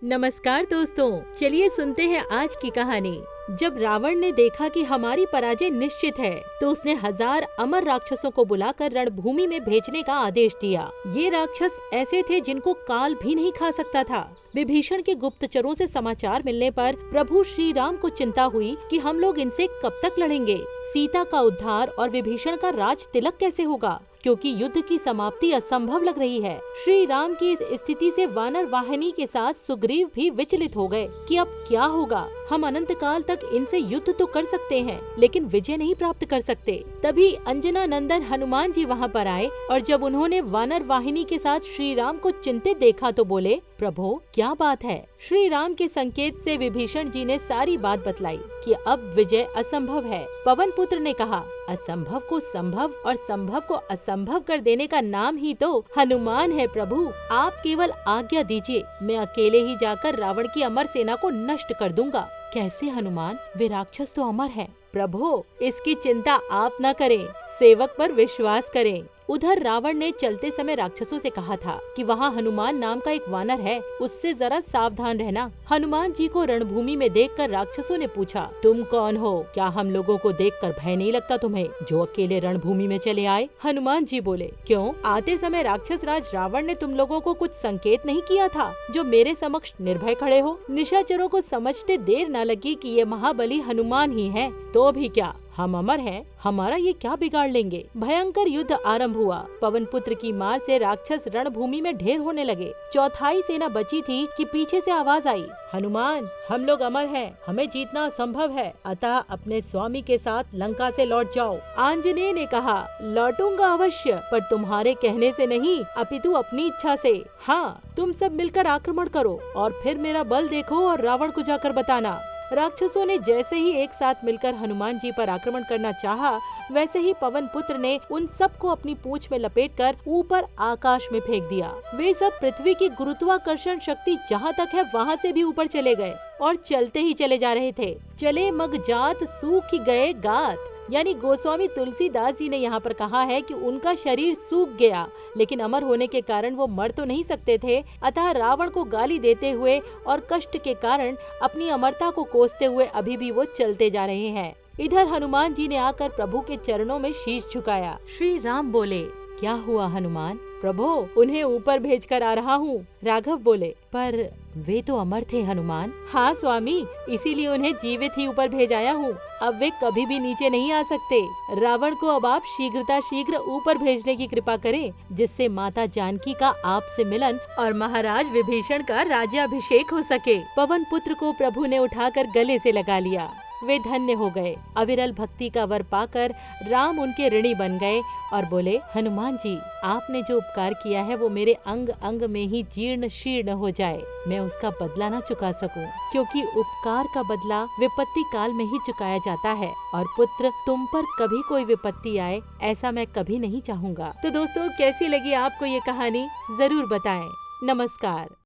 नमस्कार दोस्तों, चलिए सुनते हैं आज की कहानी। जब रावण ने देखा कि हमारी पराजय निश्चित है, तो उसने 1000 अमर राक्षसों को बुलाकर रणभूमि में भेजने का आदेश दिया। ये राक्षस ऐसे थे जिनको काल भी नहीं खा सकता था। विभीषण के गुप्तचरों से समाचार मिलने पर प्रभु श्री राम को चिंता हुई कि हम लोग इनसे कब तक लड़ेंगे। सीता का उद्धार और विभीषण का राज तिलक कैसे होगा, क्योंकि युद्ध की समाप्ति असंभव लग रही है। श्री राम की इस स्थिति से वानर वाहिनी के साथ सुग्रीव भी विचलित हो गए कि अब क्या होगा। हम अनंत काल तक इनसे युद्ध तो कर सकते हैं, लेकिन विजय नहीं प्राप्त कर सकते। तभी अंजना नंदन हनुमान जी वहाँ पर आए और जब उन्होंने वानर वाहिनी के साथ श्री राम को चिंतित देखा तो बोले, प्रभु क्या बात है। श्री राम के संकेत से विभीषण जी ने सारी बात बतलाई कि अब विजय असंभव है। पवन पुत्र ने कहा, असंभव को संभव और संभव को असंभव कर देने का नाम ही तो हनुमान है। प्रभु आप केवल आज्ञा दीजिए, मैं अकेले ही जाकर रावण की अमर सेना को नष्ट कर दूंगा। कैसे हनुमान, वे राक्षस तो अमर हैं। प्रभु इसकी चिंता आप न करें, सेवक पर विश्वास करें। उधर रावण ने चलते समय राक्षसों से कहा था कि वहाँ हनुमान नाम का एक वानर है, उससे जरा सावधान रहना। हनुमान जी को रणभूमि में देखकर राक्षसों ने पूछा, तुम कौन हो? क्या हम लोगों को देखकर भय नहीं लगता तुम्हें, जो अकेले रणभूमि में चले आए? हनुमान जी बोले, क्यों? आते समय राक्षस राज रावण ने तुम लोगों को कुछ संकेत नहीं किया था, जो मेरे समक्ष निर्भय खड़े हो? निशाचरों को समझते देर न लगी कि ये महाबली हनुमान ही है। तो भी क्या, हम अमर हैं, हमारा ये क्या बिगाड़ लेंगे। भयंकर युद्ध आरंभ हुआ। पवन पुत्र की मार से राक्षस रणभूमि में ढेर होने लगे। चौथाई सेना बची थी कि पीछे से आवाज आई, हनुमान हम लोग अमर हैं, हमें जीतना असंभव है, अतः अपने स्वामी के साथ लंका से लौट जाओ। आंजनेय ने कहा, लौटूंगा अवश्य, पर तुम्हारे कहने से नहीं, अपितु अपनी इच्छा से। हाँ, तुम सब मिलकर आक्रमण करो और फिर मेरा बल देखो और रावण को जाकर बताना। राक्षसों ने जैसे ही एक साथ मिलकर हनुमान जी पर आक्रमण करना चाहा, वैसे ही पवन पुत्र ने उन सबको अपनी पूंछ में लपेटकर ऊपर आकाश में फेंक दिया। वे सब पृथ्वी की गुरुत्वाकर्षण शक्ति जहाँ तक है वहाँ से भी ऊपर चले गए और चलते ही चले जा रहे थे। चले मग जात सूख गए गात, यानी गोस्वामी तुलसीदास जी ने यहाँ पर कहा है कि उनका शरीर सूख गया, लेकिन अमर होने के कारण वो मर तो नहीं सकते थे। अतः रावण को गाली देते हुए और कष्ट के कारण अपनी अमरता को कोसते हुए अभी भी वो चलते जा रहे हैं। इधर हनुमान जी ने आकर प्रभु के चरणों में शीश झुकाया। श्री राम बोले, क्या हुआ हनुमान? प्रभु उन्हें ऊपर भेजकर आ रहा हूँ। राघव बोले, पर वे तो अमर थे हनुमान। हाँ स्वामी, इसीलिए उन्हें जीवित ही ऊपर भेजाया हूँ, अब वे कभी भी नीचे नहीं आ सकते। रावण को अब आप शीघ्र ऊपर भेजने की कृपा करें, जिससे माता जानकी का आपसे मिलन और महाराज विभीषण का राज्याभिषेक हो सके। पवन पुत्र को प्रभु ने उठाकर गले से लगा लिया। वे धन्य हो गए। अविरल भक्ति का वर पाकर राम उनके ऋणी बन गए और बोले, हनुमान जी आपने जो उपकार किया है वो मेरे अंग अंग में ही जीर्ण शीर्ण हो जाए, मैं उसका बदला न चुका सकूं, क्योंकि उपकार का बदला विपत्ति काल में ही चुकाया जाता है और पुत्र तुम पर कभी कोई विपत्ति आए ऐसा मैं कभी नहीं चाहूँगा। तो दोस्तों कैसी लगी आपको ये कहानी, जरूर बताएं। नमस्कार।